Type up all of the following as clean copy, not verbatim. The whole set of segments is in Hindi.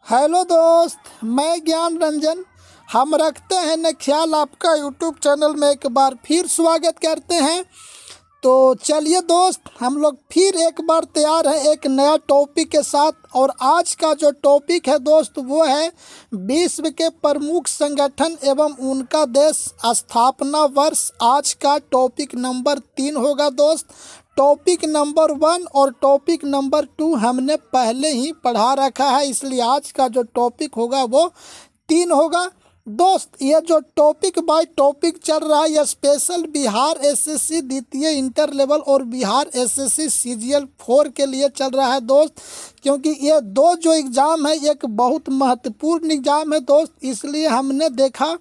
हेलो दोस्त, मैं ज्ञान रंजन। हम रखते हैं न ख्याल आपका यूट्यूब चैनल में एक बार फिर स्वागत करते हैं। तो चलिए दोस्त, हम लोग फिर एक बार तैयार हैं एक नया टॉपिक के साथ। और आज का जो टॉपिक है दोस्त वो है विश्व के प्रमुख संगठन एवं उनका देश स्थापना वर्ष। आज का टॉपिक नंबर 3 होगा दोस्त। टॉपिक नंबर 1 और टॉपिक नंबर 2 हमने पहले ही पढ़ा रखा है, इसलिए आज का जो टॉपिक होगा वो 3 होगा दोस्त। ये जो टॉपिक बाय टॉपिक चल रहा है, ये स्पेशल बिहार एसएससी द्वितीय इंटर लेवल और बिहार एसएससी सीजीएल 4 के लिए चल रहा है दोस्त। क्योंकि ये दो जो एग्ज़ाम है एक बहुत महत्वपूर्ण एग्ज़ाम है दोस्त, इसलिए हमने देखा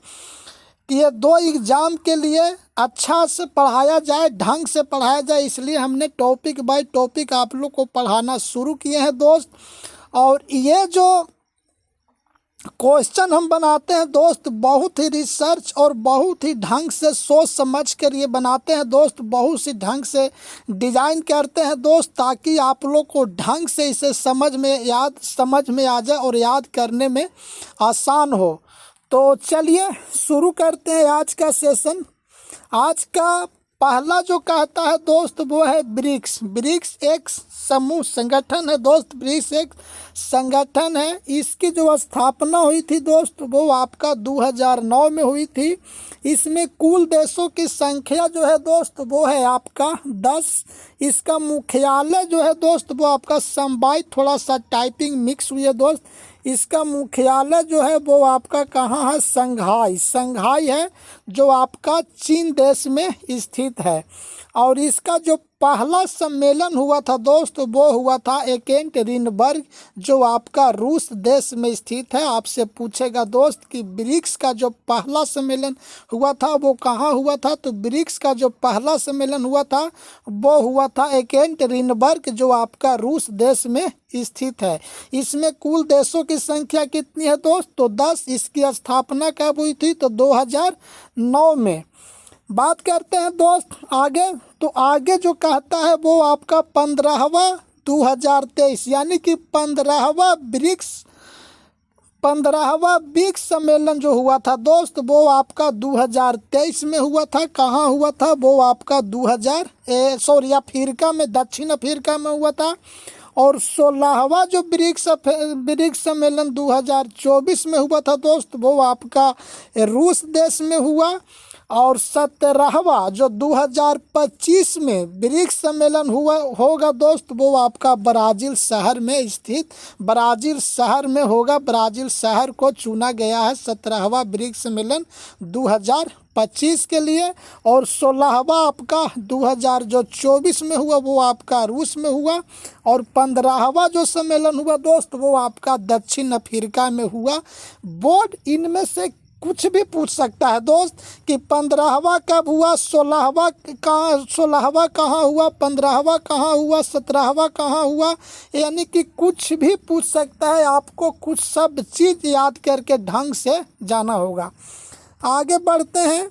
कि ये दो एग्ज़ाम के लिए अच्छा से पढ़ाया जाए, ढंग से पढ़ाया जाए, इसलिए हमने टॉपिक बाय टॉपिक आप लोग को पढ़ाना शुरू किए हैं दोस्त। और ये जो क्वेश्चन हम बनाते हैं दोस्त, बहुत ही रिसर्च और बहुत ही ढंग से सोच समझ कर ये बनाते हैं दोस्त, बहुत सी ढंग से डिज़ाइन करते हैं दोस्त, ताकि आप लोग को ढंग से इसे समझ में आ जाए और याद करने में आसान हो। तो चलिए शुरू करते हैं आज का सेशन। आज का पहला जो कहता है दोस्त वो है ब्रिक्स। ब्रिक्स एक समूह संगठन है दोस्त, ब्रिक्स एक संगठन है। इसकी जो स्थापना हुई थी दोस्त वो आपका 2009 में हुई थी। इसमें कुल देशों की संख्या जो है दोस्त वो है आपका 10। इसका मुख्यालय जो है दोस्त वो आपका संबाई, थोड़ा सा टाइपिंग मिक्स हुई है दोस्त। इसका मुख्यालय जो है वो आपका कहाँ है? संघाई है, जो आपका चीन देश में स्थित है। और इसका जो पहला सम्मेलन हुआ था दोस्त वो हुआ था एकटेरिनबर्ग, जो आपका रूस देश में स्थित है। आपसे पूछेगा दोस्त कि ब्रिक्स का जो पहला सम्मेलन हुआ था वो कहाँ हुआ था, तो ब्रिक्स का जो पहला सम्मेलन हुआ था वो हुआ था एकटेरिनबर्ग, जो आपका रूस देश में स्थित है। इसमें कुल देशों की संख्या कितनी है दोस्त, तो 10। इसकी स्थापना कब हुई थी, तो 2009 में। बात करते हैं दोस्त आगे। तो आगे जो कहता है वो आपका 15वां 2023 यानी कि 15वां ब्रिक्स सम्मेलन जो हुआ था दोस्त वो आपका 2023 में हुआ था। कहाँ हुआ था, वो आपका अफ्रीका में, दक्षिण अफ्रीका में हुआ था। और 16वां जो ब्रिक्स सम्मेलन 2024 में हुआ था दोस्त वो आपका रूस देश में हुआ। और 17वां जो 2025 में ब्रिक्स सम्मेलन होगा दोस्त वो आपका ब्राज़ील शहर में स्थित, ब्राज़ील शहर में होगा। ब्राज़ील शहर को चुना गया है 17वां ब्रिक्स सम्मेलन 2025 के लिए। और 16वां आपका 2024 में हुआ वो आपका रूस में हुआ। और 15वां जो सम्मेलन हुआ दोस्त वो आपका दक्षिण अफ्रीका में हुआ। बोर्ड इनमें से कुछ भी पूछ सकता है दोस्त कि 15वां कब हुआ, 16वां कहाँ हुआ, 15वां कहाँ हुआ, 17वां कहाँ हुआ, यानी कि कुछ भी पूछ सकता है। आपको कुछ सब चीज़ याद करके ढंग से जाना होगा। आगे बढ़ते हैं।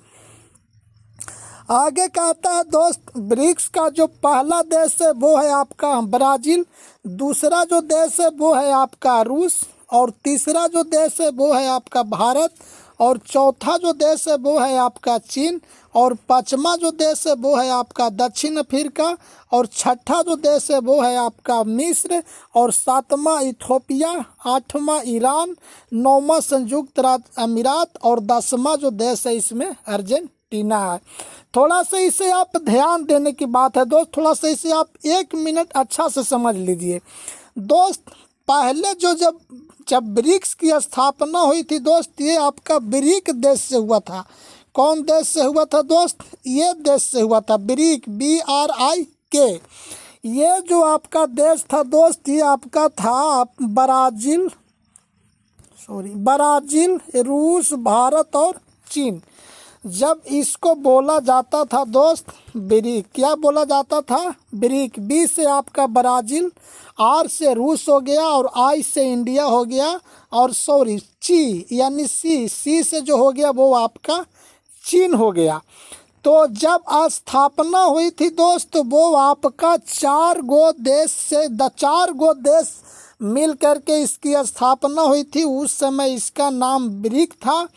आगे कहता है दोस्त ब्रिक्स का जो पहला देश है वो है आपका ब्राज़ील, दूसरा जो देश है वो है आपका रूस, और तीसरा जो देश है वो है आपका भारत, और चौथा जो देश है वो है आपका चीन, और पांचवा जो देश है वो है आपका दक्षिण अफ्रीका, और छठा जो देश है वो है आपका मिस्र, और सातवां इथोपिया, आठवां ईरान, नौवां संयुक्त राज्य अमीरात, और 10वां जो देश है इसमें अर्जेंटीना है। थोड़ा सा इसे आप ध्यान देने की बात है दोस्त, थोड़ा सा इसे आप 1 मिनट अच्छा से समझ लीजिए दोस्त। पहले जब ब्रिक्स की स्थापना हुई थी दोस्त, ये आपका ब्रिक देश से हुआ था। कौन देश से हुआ था दोस्त, ये देश से हुआ था, ब्रिक BRIK। ये जो आपका देश था दोस्त ये आपका था ब्राज़ील, रूस, भारत और चीन। जब इसको बोला जाता था दोस्त ब्रिक, क्या बोला जाता था, ब्रिक। बी से आपका ब्राज़ील, आर से रूस हो गया, और आई से इंडिया हो गया, और ची यानी सी से जो हो गया वो आपका चीन हो गया। तो जब स्थापना हुई थी दोस्त वो आपका 4 गो देश मिल करके इसकी स्थापना हुई थी। उस समय इसका नाम ब्रिक था।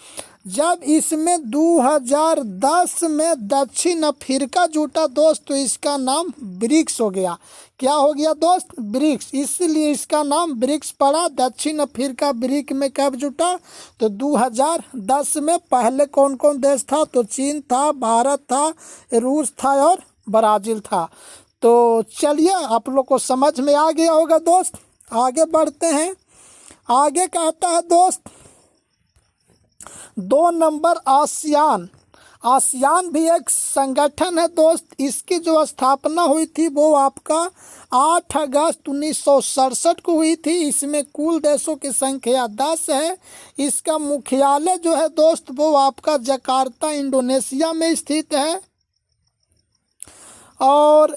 जब इसमें 2010 में दक्षिण अफ्रीका जुटा दोस्त, तो इसका नाम ब्रिक्स हो गया। क्या हो गया दोस्त? ब्रिक्स। इसलिए इसका नाम ब्रिक्स पड़ा। दक्षिण अफ्रीका ब्रिक में कब जुटा? तो 2010 में। पहले कौन कौन देश था? तो चीन था, भारत था, रूस था और ब्राज़ील था। तो चलिए, आप लोग को समझ में आ गया होगा दोस्त। आगे बढ़ते हैं। आगे कहता है दोस्त 2 नंबर आसियान। आसियान भी एक संगठन है दोस्त। इसकी जो स्थापना हुई थी वो आपका 8 अगस्त 1967 को हुई थी। इसमें कुल देशों की संख्या 10 है। इसका मुख्यालय जो है दोस्त वो आपका जकार्ता इंडोनेशिया में स्थित है। और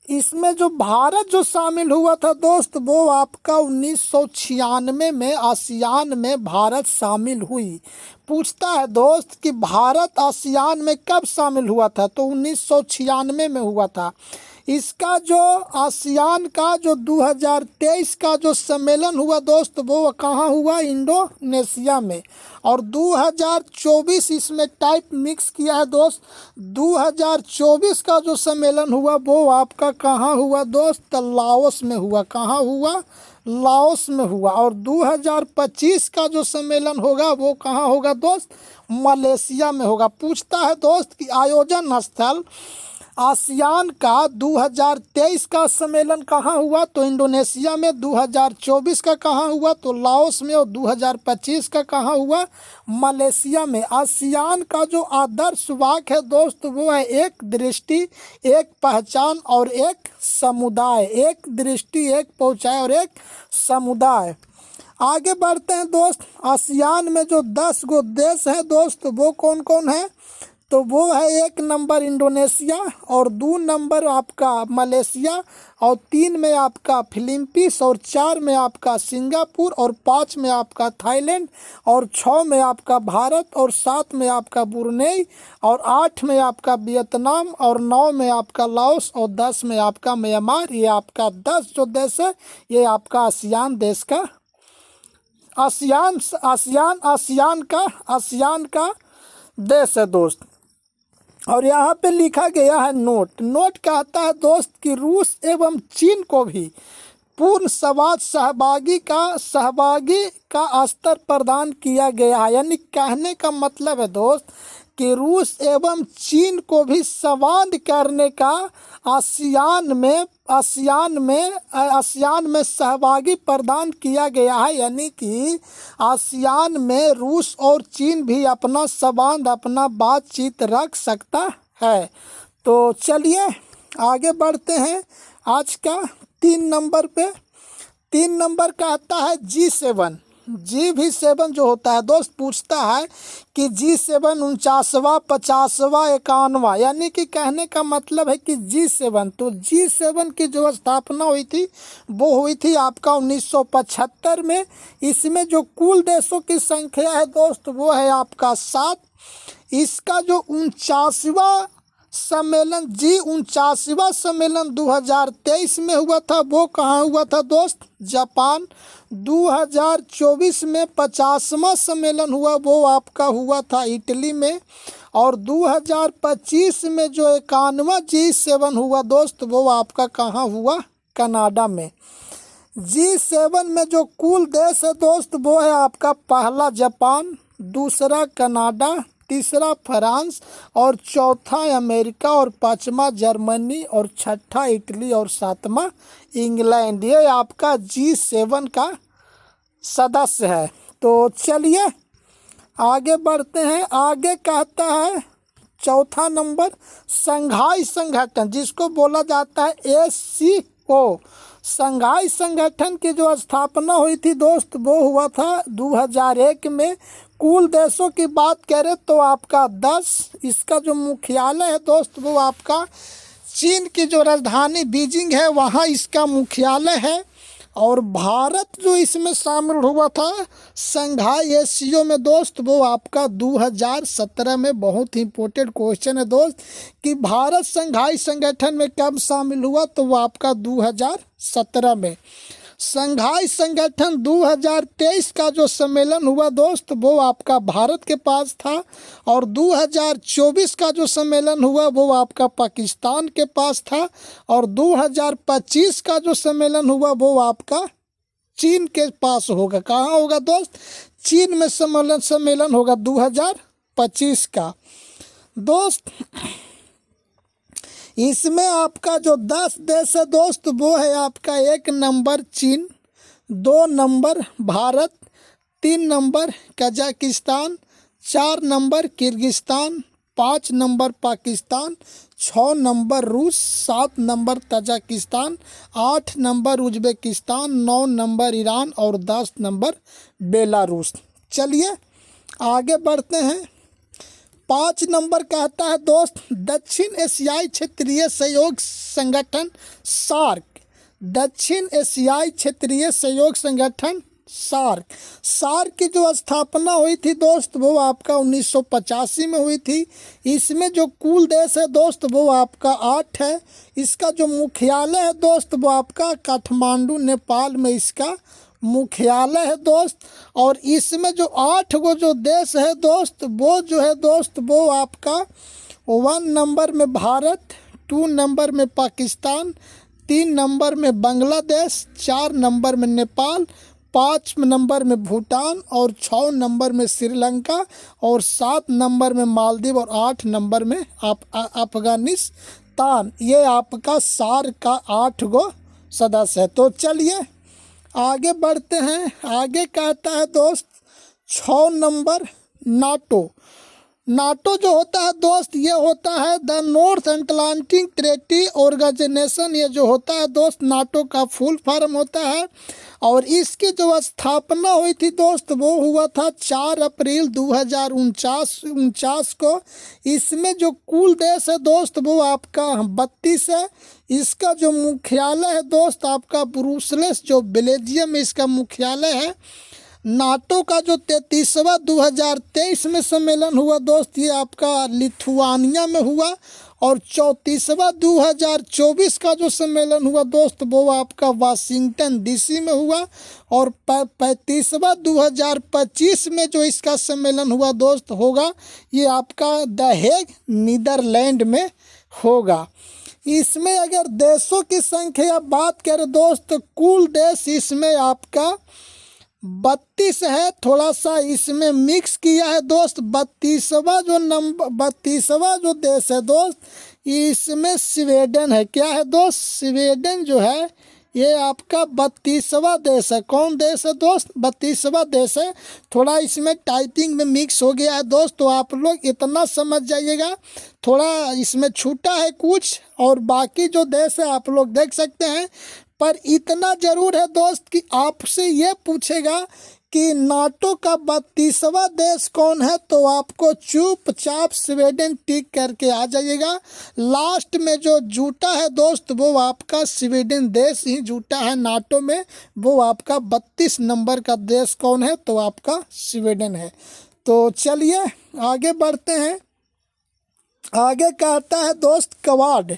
इसमें जो भारत जो शामिल हुआ था दोस्त वो आपका 1996 में आसियान में भारत शामिल हुई। पूछता है दोस्त कि भारत आसियान में कब शामिल हुआ था? तो 1996 में हुआ था। इसका जो आसियान का जो 2023 का जो सम्मेलन हुआ दोस्त वो कहाँ हुआ? इंडोनेशिया में। और 2024 इसमें टाइप मिक्स किया है दोस्त। 2024 का जो सम्मेलन हुआ वो आपका कहाँ हुआ दोस्त? तो लाओस में हुआ। कहाँ हुआ? लाओस में हुआ। और 2025 का जो सम्मेलन होगा वो कहाँ होगा दोस्त? मलेशिया में होगा। पूछता है दोस्त कि आयोजन स्थल आसियान का 2023 का सम्मेलन कहाँ हुआ? तो इंडोनेशिया में। 2024 का कहाँ हुआ? तो लाओस में। और 2025 का कहाँ हुआ? मलेशिया में। आसियान का जो आदर्श वाक्य है दोस्त वो है एक दृष्टि, एक पहचान और एक समुदाय। एक दृष्टि, एक पहुँचाए और एक समुदाय। आगे बढ़ते हैं दोस्त। आसियान में जो 10 गो देश हैं दोस्त वो कौन कौन है? तो वो है 1 नंबर इंडोनेशिया, और 2 नंबर आपका मलेशिया, और 3 में आपका फिलीपींस, और 4 में आपका सिंगापुर, और 5 में आपका थाईलैंड, और 6 में आपका भारत, और 7 में आपका ब्रुनेई, और 8 में आपका वियतनाम, और 9 में आपका लाओस, और 10 में आपका म्यांमार। ये आपका 10 जो देश है ये आपका आसियान देश का आसियान का देश है दोस्त। और यहाँ पे लिखा गया है नोट कहता है दोस्त कि रूस एवं चीन को भी पूर्ण संवाद सहभागी का स्तर प्रदान किया गया है। यानी कहने का मतलब है दोस्त कि रूस एवं चीन को भी संवाद करने का आसियान में सहभागी प्रदान किया गया है। यानी कि आसियान में रूस और चीन भी अपना संवाद, अपना बातचीत रख सकता है। तो चलिए आगे बढ़ते हैं। आज का 3 नंबर पे 3 नंबर का आता है G7। G7 जो होता है दोस्त, पूछता है कि G7 49वां, 50वां, 51वां। यानी कि कहने का मतलब है कि G7, तो G7 की जो स्थापना हुई थी वो हुई थी आपका 1975 में। इसमें जो कुल देशों की संख्या है दोस्त वो है आपका 7। इसका जो 49वां सम्मेलन G49वां सम्मेलन 2023 में हुआ था वो कहाँ हुआ था दोस्त? जापान। 2024 में 50वां सम्मेलन हुआ वो आपका हुआ था इटली में। और 2025 में जो 51वां G7 हुआ दोस्त वो आपका कहाँ हुआ? कनाडा में। G7 में जो कुल देश है दोस्त वो है आपका पहला जापान, दूसरा कनाडा, तीसरा फ्रांस, और चौथा अमेरिका, और 5वां जर्मनी, और 6ठा इटली, और 7वां इंग्लैंड। ये आपका G7 का सदस्य है। तो चलिए आगे बढ़ते हैं। आगे कहता है 4था नंबर संघाई संगठन, जिसको बोला जाता है SCO। संघाई संगठन की जो स्थापना हुई थी दोस्त वो हुआ था 2001 में। कुल देशों की बात करें तो आपका 10। इसका जो मुख्यालय है दोस्त वो आपका चीन की जो राजधानी बीजिंग है वहाँ इसका मुख्यालय है। और भारत जो इसमें शामिल हुआ था संघाई SCO में दोस्त वो आपका 2017 में। बहुत ही इम्पोर्टेंट क्वेश्चन है दोस्त कि भारत संघाई संगठन में कब शामिल हुआ? तो वो आपका 2017 में। संघाई संगठन 2023 का जो सम्मेलन हुआ दोस्त वो आपका भारत के पास था, और 2024 का जो सम्मेलन हुआ वो आपका पाकिस्तान के पास था, और 2025 का जो सम्मेलन हुआ वो आपका चीन के पास होगा। कहाँ होगा दोस्त? चीन में सम्मेलन होगा 2025 का। दोस्त इसमें आपका जो 10 देश है दोस्त वो है आपका 1 नंबर चीन, 2 number Bharat, 3 number Kazakhstan, 4 number Kyrgyzstan, 5 number Pakistan, 6 number रूस, 7 number Tajikistan, 8 number Uzbekistan, 9 number Iran और 10 नंबर बेलारूस। चलिए आगे बढ़ते हैं। 5 नंबर कहता है दोस्त दक्षिण एशियाई क्षेत्रीय सहयोग संगठन सार्क। दक्षिण एशियाई क्षेत्रीय सहयोग संगठन सार्क। सार्क की जो स्थापना हुई थी दोस्त वो आपका 1985 में हुई थी। इसमें जो कुल देश है दोस्त वो आपका 8 है। इसका जो मुख्यालय है दोस्त वो आपका काठमांडू नेपाल में इसका मुख्यालय है दोस्त। और इसमें जो 8 गो जो देश है दोस्त वो जो है दोस्त वो आपका 1 नंबर में भारत, 2 नंबर में पाकिस्तान, 3 नंबर में बांग्लादेश, 4 नंबर में नेपाल, 5 नंबर में भूटान और 6 नंबर में श्रीलंका और 7 नंबर में मालदीव और 8 नंबर में अफगानिस्तान। ये आपका सार्क का 8 गो सदस्य है। तो चलिए आगे बढ़ते हैं। आगे कहता है दोस्त 6 नंबर नाटो। नाटो जो होता है दोस्त ये होता है the North Atlantic Treaty Organization. ये जो होता है दोस्त नाटो का फुल फॉर्म होता है। और इसकी जो स्थापना हुई थी दोस्त वो हुआ था 4 अप्रैल 2049 को। इसमें जो कुल देश है दोस्त वो आपका 32 है। इसका जो मुख्यालय है दोस्त आपका ब्रुसेल्स जो बेल्जियम में इसका मुख्यालय है। नाटो का जो 33वां 2023 में सम्मेलन हुआ दोस्त ये आपका लिथुआनिया में हुआ। और 34वां 2024 का जो सम्मेलन हुआ दोस्त वो आपका वाशिंगटन डीसी में हुआ। और 35वां 2025 में जो इसका सम्मेलन हुआ दोस्त होगा ये आपका द हेग नीदरलैंड में होगा। इसमें अगर देशों की संख्या बात करें दोस्त तो कुल देश इसमें आपका 32 है। थोड़ा सा इसमें मिक्स किया है दोस्त। 32वां जो देश है दोस्त इसमें स्वीडन है। क्या है दोस्त? स्वीडन जो है ये आपका 32वां देश है। कौन देश है दोस्त? 32वां देश है। थोड़ा इसमें टाइपिंग में मिक्स हो गया है दोस्त, तो आप लोग इतना समझ जाइएगा। थोड़ा इसमें छूटा है कुछ और बाकी जो देश है आप लोग देख सकते हैं। पर इतना ज़रूर है दोस्त कि आपसे ये पूछेगा कि नाटो का 32वां देश कौन है तो आपको चुपचाप स्वीडन टिक करके आ जाइएगा। लास्ट में जो जुटा है दोस्त वो आपका स्वीडन देश ही जुटा है नाटो में। वो आपका 32 नंबर का देश कौन है तो आपका स्वीडन है। तो चलिए आगे बढ़ते हैं। आगे कहता है दोस्त क्वाड।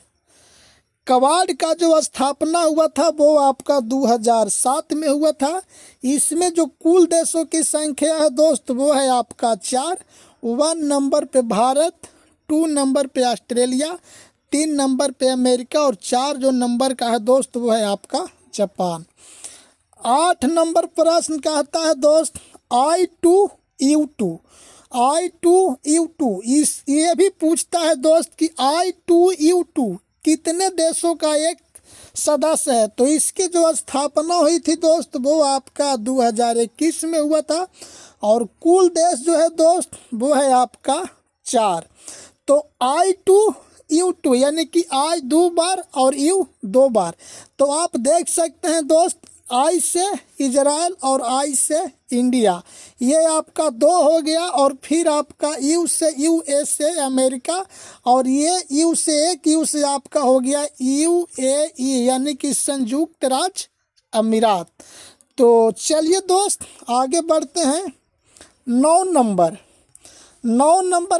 क्वाड का जो स्थापना हुआ था वो आपका 2007 में हुआ था। इसमें जो कुल देशों की संख्या है दोस्त वो है आपका 4। 1 नंबर पे भारत, 2 नंबर पे ऑस्ट्रेलिया, 3 नंबर पे अमेरिका और 4 जो नंबर का है दोस्त वो है आपका जापान। 8 नंबर प्रश्न कहता है दोस्त I2U2। I2U2 ये भी पूछता है दोस्त कि I2U2 कितने देशों का एक सदस्य है। तो इसकी जो स्थापना हुई थी दोस्त वो आपका 2021 में हुआ था। और कुल देश जो है दोस्त वो है आपका 4। तो I2U2 यानी कि I 2 बार और U 2 बार। तो आप देख सकते हैं दोस्त I से इजराइल और I से इंडिया, ये आपका 2 हो गया। और फिर आपका U से USA अमेरिका, और ये U से U से आपका हो गया UAE यानी कि संयुक्त राज्य अमीरात। तो चलिए दोस्त आगे बढ़ते हैं। 9 नंबर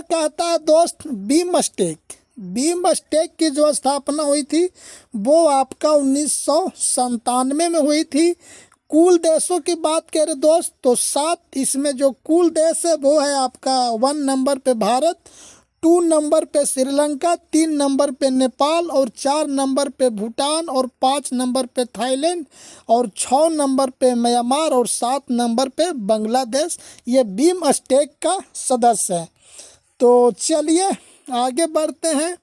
कहता है दोस्त बीमस्टेक। बिमस्टेक की जो स्थापना हुई थी वो आपका 1997 में हुई थी। कुल देशों की बात करें दोस्त तो 7, इसमें जो कुल देश है वो है आपका 1 नंबर पे भारत, 2 नंबर पे श्रीलंका, 3 नंबर पे नेपाल और 4 नंबर पे भूटान और 5 नंबर पे थाईलैंड और 6 नंबर पे म्यांमार और 7 नंबर पे बांग्लादेश। ये बिमस्टेक का सदस्य है। तो चलिए आगे बढ़ते हैं।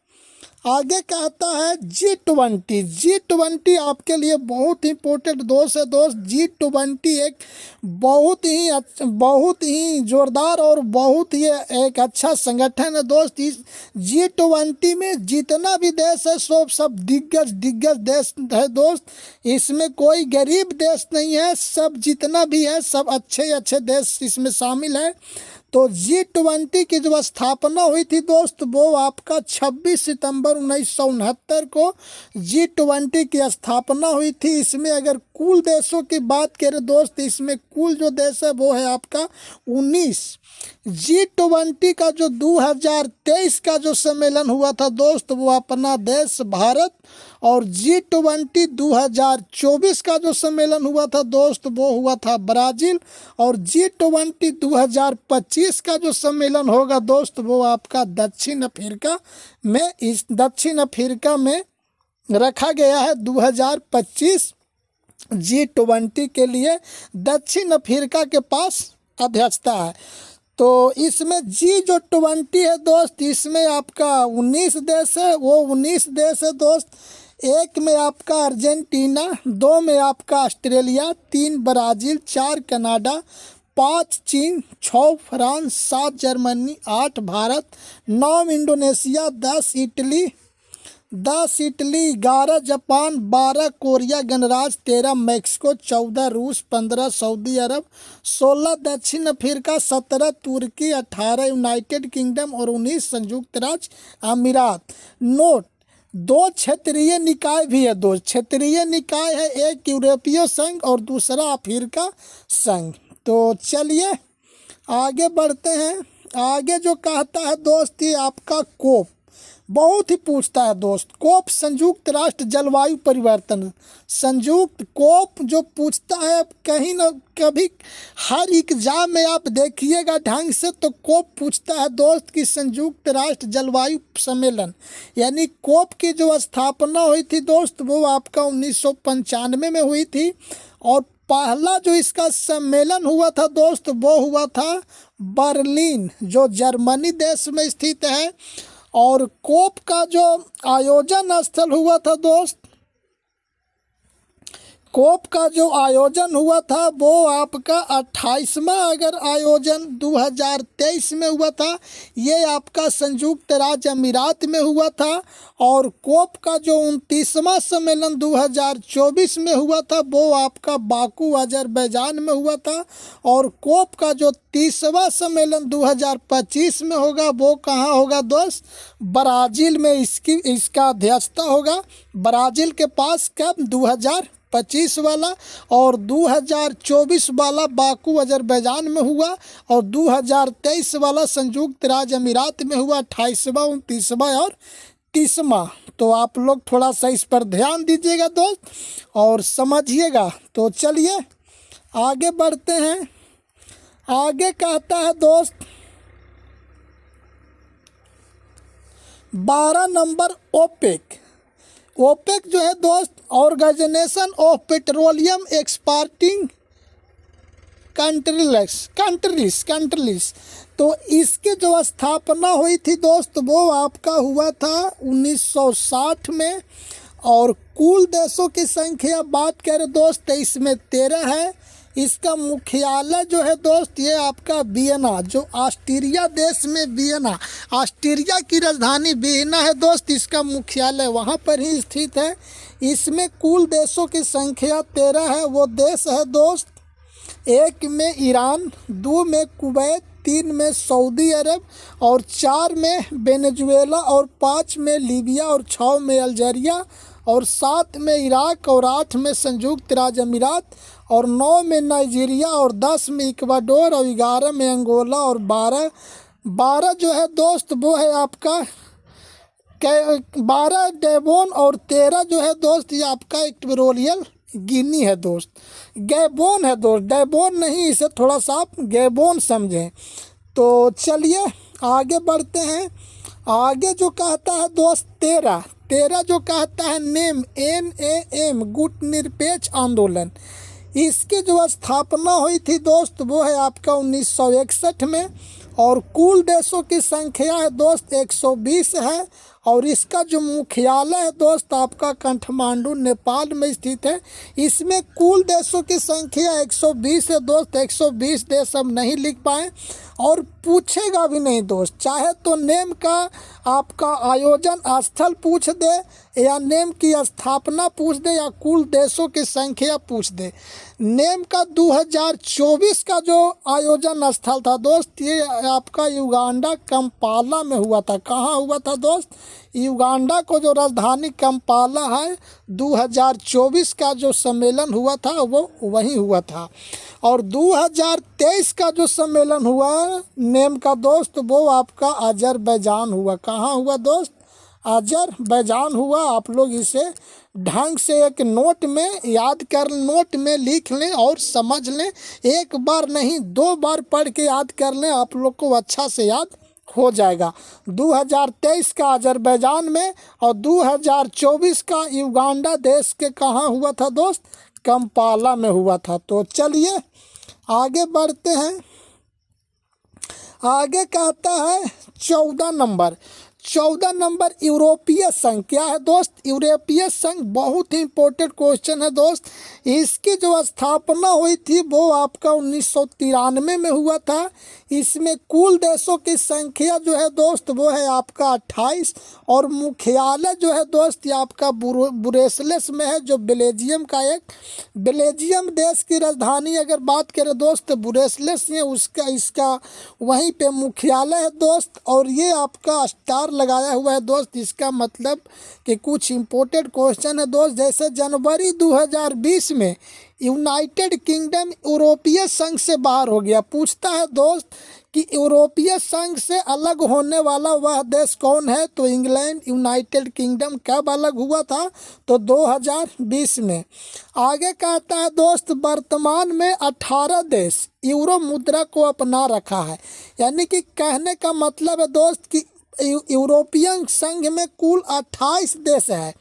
आगे कहता है G20। G20 आपके लिए बहुत ही इम्पोर्टेंट दोस्त है दोस्त। G20 एक बहुत ही जोरदार और बहुत ही एक अच्छा संगठन है दोस्त। इस G20 में जितना भी देश है सब दिग्गज देश है दोस्त। इसमें कोई गरीब देश नहीं है, सब जितना भी है सब अच्छे देश इसमें शामिल है। तो G20 की जो स्थापना हुई थी दोस्त वो आपका 26 सितंबर 1969 को G20 की स्थापना हुई थी। इसमें अगर कुल देशों की बात करें दोस्त, इसमें कुल जो देश है वो है आपका 19। G20 का जो 2023 का जो सम्मेलन हुआ था दोस्त वो अपना देश भारत, और G20 2024 का जो सम्मेलन हुआ था दोस्त वो हुआ था ब्राज़ील, और G20 2025 का जो सम्मेलन होगा दोस्त वो आपका दक्षिण अफ्रीका में रखा गया है। 2025 G20 के लिए दक्षिण अफ्रीका के पास अध्यक्षता है। तो इसमें G20 है दोस्त, इसमें आपका 19 देश है, वो 19 देश है दोस्त। 1 में आपका अर्जेंटीना, 2 में आपका ऑस्ट्रेलिया, 3 ब्राज़ील, 4 कनाडा, 5 चीन, 6 France, 7 Germany, 8 Bharat, 9 Indonesia, 10 Italy, 11 Japan, 12 Korea गणराज्य, 13 मैक्सिको, 14 रूस, 15 सऊदी अरब, 16 दक्षिण अफ्रीका, 17 तुर्की, 18 यूनाइटेड किंगडम और 19 संयुक्त राज्य अमीरात। नोट, 2 क्षेत्रीय निकाय भी है। 2 क्षेत्रीय निकाय है, एक यूरोपीय संघ और दूसरा अफ्रीका संघ। तो चलिए आगे बढ़ते हैं। आगे जो कहता है दोस्त ये आपका कोप बहुत ही पूछता है दोस्त। कोप संयुक्त राष्ट्र जलवायु परिवर्तन, संयुक्त कोप जो पूछता है कहीं न कभी हर एग्जाम में आप देखिएगा ढंग से तो कोप पूछता है दोस्त कि संयुक्त राष्ट्र जलवायु सम्मेलन यानी कोप की जो स्थापना हुई थी दोस्त वो आपका 1995 में हुई थी। और पहला जो इसका सम्मेलन हुआ था दोस्त वो हुआ था बर्लिन जो जर्मनी देश में स्थित है। और कोप का जो आयोजन स्थल हुआ था दोस्त, कोप का जो आयोजन हुआ था वो आपका 28वां अगर आयोजन 2023 में हुआ था, ये आपका संयुक्त राज्य अमीरात में हुआ था। और कोप का जो 29वां सम्मेलन 2024 में हुआ था वो आपका बाकू अजरबैजान में हुआ था। और कोप का जो 30वां सम्मेलन 2025 में होगा वो कहाँ होगा दोस्त, ब्राज़ील में इसका अध्यक्षता होगा। ब्राज़ील के पास कब 2025 वाला, और 2024 वाला बाकू अजरबैजान में हुआ, और 2023 वाला संयुक्त राज्य अमीरात में हुआ 28वां 29वां और 30वां। तो आप लोग थोड़ा सा इस पर ध्यान दीजिएगा दोस्त और समझिएगा। तो चलिए आगे बढ़ते हैं। आगे कहता है दोस्त 12 नंबर ओपेक जो है दोस्त Organization of Petroleum Exporting Countries. तो इसकी जो स्थापना हुई थी दोस्त वो आपका हुआ था 1960 में। और कुल देशों की संख्या बात करें दोस्त तो इसमें 13 है। इसका मुख्यालय जो है दोस्त ये आपका वियना जो ऑस्ट्रिया देश में वियना, ऑस्ट्रिया की राजधानी वियना है दोस्त, इसका मुख्यालय वहाँ पर ही स्थित है। इसमें कुल देशों की संख्या 13 है। वो देश है दोस्त 1 में ईरान, 2 में कुवैत, 3 में सऊदी अरब और 4 में वेनेजुएला और 5 में लीबिया और 6 में अल्जीरिया और 7 में इराक और 8 में संयुक्त राज्य अमीरात और 9 में नाइजीरिया और 10 में इक्वाडोर और 11 में अंगोला और 12 जो है दोस्त वो है आपका 12 डेबोन और 13 जो है दोस्त ये आपका इक्वेटोरियल गिनी है दोस्त। गैबोन है दोस्त, डेबोन नहीं, इसे थोड़ा सा आप गैबोन समझें। तो चलिए आगे बढ़ते हैं। आगे जो कहता है दोस्त 13 जो कहता है नेम, NAM, गुट निरपेक्ष आंदोलन, इसकी जो स्थापना हुई थी दोस्त वो है आपका 1961 में। और कुल देशों की संख्या है दोस्त 120 है। और इसका जो मुख्यालय है दोस्त आपका काठमांडू नेपाल में स्थित है। इसमें कुल देशों की संख्या 120 है दोस्त। 120 देश हम नहीं लिख पाए और पूछेगा भी नहीं दोस्त। चाहे तो नेम का आपका आयोजन स्थल पूछ दे या नेम की स्थापना पूछ दे या कुल देशों की संख्या पूछ दे। नेम का 2024 का जो आयोजन स्थल था दोस्त ये आपका युगांडा कंपाला में हुआ था। कहाँ हुआ था दोस्त? युगांडा को जो राजधानी कंपाला है 2024 का जो सम्मेलन हुआ था वो वहीं हुआ था। और 2023 का जो सम्मेलन हुआ नेम का दोस्त वो आपका अजरबैजान हुआ। कहाँ हुआ दोस्त? अजरबैजान हुआ। आप लोग इसे ढंग से एक नोट में याद कर, नोट में लिख लें और समझ लें। एक बार नहीं 2 बार पढ़ के याद कर लें, आप लोग को अच्छा से याद हो जाएगा। 2023 का अजरबैजान में और 2024 का युगांडा देश के कहाँ हुआ था दोस्त? कंपाला में हुआ था। तो चलिए आगे बढ़ते हैं। आगे कहता है 14 नंबर यूरोपीय संघ। क्या है दोस्त? यूरोपीय संघ बहुत ही इंपॉर्टेंट क्वेश्चन है दोस्त। इसकी जो स्थापना हुई थी वो आपका 1993 में हुआ था। इसमें कुल देशों की संख्या जो है दोस्त वो है आपका 28 और मुख्यालय जो है दोस्त ये आपका ब्रुसेल्स में है, जो बेल्जियम देश की राजधानी अगर बात करें दोस्त ब्रुसेल्स है उसका, इसका वहीं पे मुख्यालय है दोस्त। और ये आपका स्टार लगाया हुआ है दोस्त। इसका मतलब कि कुछ इंपॉर्टेंट क्वेश्चन है दोस्त। जैसे जनवरी 2020 में यूनाइटेड किंगडम यूरोपीय संघ से बाहर हो गया। पूछता है दोस्त कि यूरोपीय संघ से अलग होने वाला वह देश कौन है? तो इंग्लैंड। यूनाइटेड किंगडम कब अलग हुआ था? तो 2020 में। आगे कहता है दोस्त वर्तमान में 18 देश यूरो मुद्रा को अपना रखा है। यानी कि कहने का मतलब है दोस्त कि यूरोपियन संघ में कुल 28 देश है,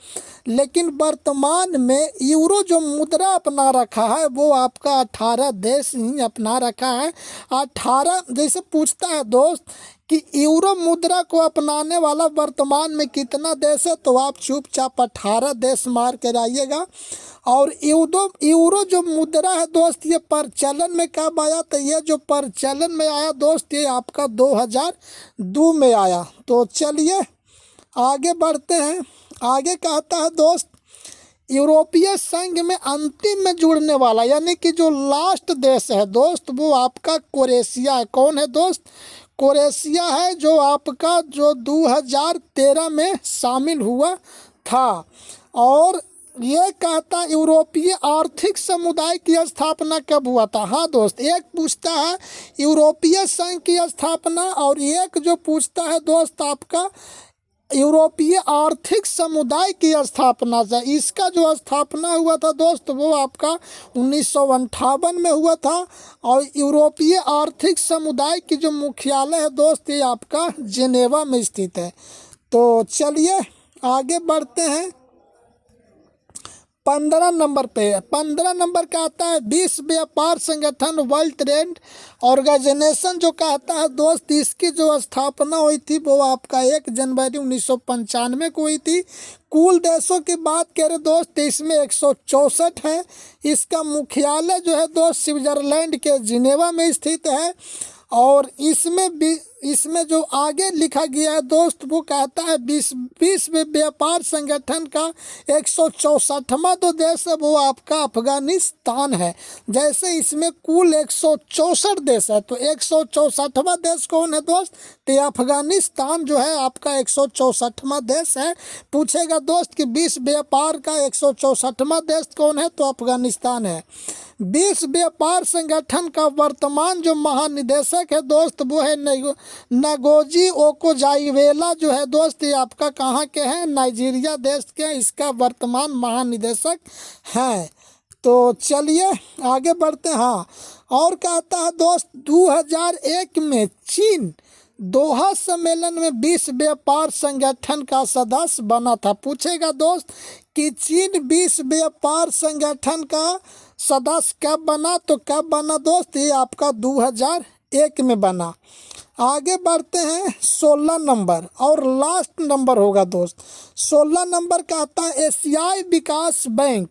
लेकिन वर्तमान में यूरो जो मुद्रा अपना रखा है वो आपका 18 देश ही अपना रखा है। 18 जैसे पूछता है दोस्त कि यूरो मुद्रा को अपनाने वाला वर्तमान में कितना देश है, तो आप चुपचाप 18 देश मार कर आइएगा। और यूरो जो मुद्रा है दोस्त ये प्रचलन में कब आया? तो ये जो प्रचलन में आया दोस्त ये आपका 2002 में आया। तो चलिए आगे बढ़ते हैं। आगे कहता है दोस्त यूरोपीय संघ में अंतिम में जुड़ने वाला यानी कि जो लास्ट देश है दोस्त वो आपका क्रोएशिया है। कौन है दोस्त? क्रोएशिया है, जो आपका जो 2013 में शामिल हुआ था। और ये कहता यूरोपीय आर्थिक समुदाय की स्थापना कब हुआ था? हाँ दोस्त, एक पूछता है यूरोपीय संघ की स्थापना और एक जो पूछता है दोस्त आपका यूरोपीय आर्थिक समुदाय की स्थापना से। इसका जो स्थापना हुआ था दोस्त वो आपका 1958 में हुआ था। और यूरोपीय आर्थिक समुदाय की जो मुख्यालय है दोस्त ये आपका जिनेवा में स्थित है। तो चलिए आगे बढ़ते हैं। 15 नंबर पे 15 नंबर का आता है विश्व व्यापार संगठन, वर्ल्ड ट्रेड ऑर्गेनाइजेशन जो कहता है दोस्त इसकी जो स्थापना हुई थी वो आपका 1 जनवरी 1995 को हुई थी। कुल देशों की बात करें दोस्त इसमें 164 है। इसका मुख्यालय जो है दोस्त स्विट्जरलैंड के जिनेवा में स्थित है। और इसमें जो आगे लिखा गया है दोस्त वो कहता है विश्व व्यापार संगठन का 164वां जो देश है वो आपका अफगानिस्तान है। जैसे इसमें कुल 164 देश है तो 164वां देश कौन है दोस्त? तो अफगानिस्तान जो है आपका 164वां देश है। पूछेगा दोस्त कि विश्व व्यापार का 164वां देश कौन है? तो अफगानिस्तान है। विश्व व्यापार संगठन का वर्तमान जो महानिदेशक है दोस्त वो है नगोजी ओकोजाइवेला जो है दोस्त, ये आपका कहाँ के हैं, नाइजीरिया देश के हैं, इसका वर्तमान महानिदेशक हैं। तो चलिए आगे बढ़ते हैं। हाँ, और कहता है दोस्त 2001 में चीन दोहा सम्मेलन में विश्व व्यापार संगठन का सदस्य बना था। पूछेगा दोस्त कि चीन विश्व व्यापार संगठन का सदस्य कब बना, तो कब बना दोस्त, ये आपका 2001 में बना। आगे बढ़ते हैं 16 नंबर और लास्ट नंबर होगा दोस्त। 16 नंबर कहता है एशियाई विकास बैंक।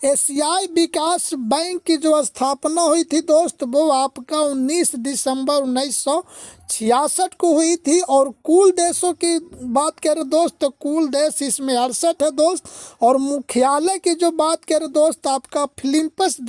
एशियाई विकास बैंक की जो स्थापना हुई थी दोस्त, वो आपका 19 दिसंबर 1966 को हुई थी। और कुल देशों की बात करें दोस्त, तो कुल देश इसमें 68 है दोस्त। और मुख्यालय की जो बात करें दोस्त, आपका फिलीपींस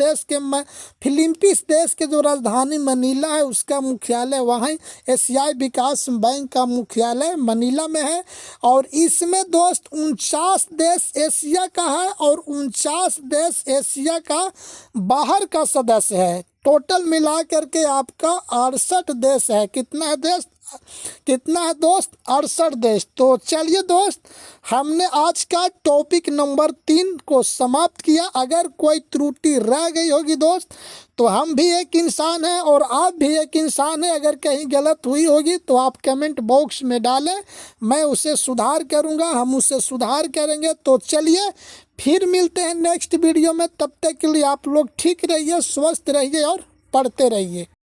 देश के जो राजधानी मनीला है, उसका मुख्यालय वहाँ। एशियाई विकास बैंक का मुख्यालय मनीला में है। और इसमें दोस्त 49 देश एशिया का है और 49 देश एशिया का बाहर का सदस्य है। टोटल मिला करके आपका 68 देश है। कितना है देश, कितना है दोस्त, 68 देश। तो चलिए दोस्त, हमने आज का टॉपिक नंबर 3 को समाप्त किया। अगर कोई त्रुटि रह गई होगी दोस्त, तो हम भी एक इंसान हैं और आप भी एक इंसान हैं। अगर कहीं गलत हुई होगी तो आप कमेंट बॉक्स में डालें, मैं उसे सुधार करूंगा, हम उसे सुधार करेंगे। तो चलिए फिर मिलते हैं नेक्स्ट वीडियो में। तब तक के लिए आप लोग ठीक रहिए, स्वस्थ रहिए और पढ़ते रहिए।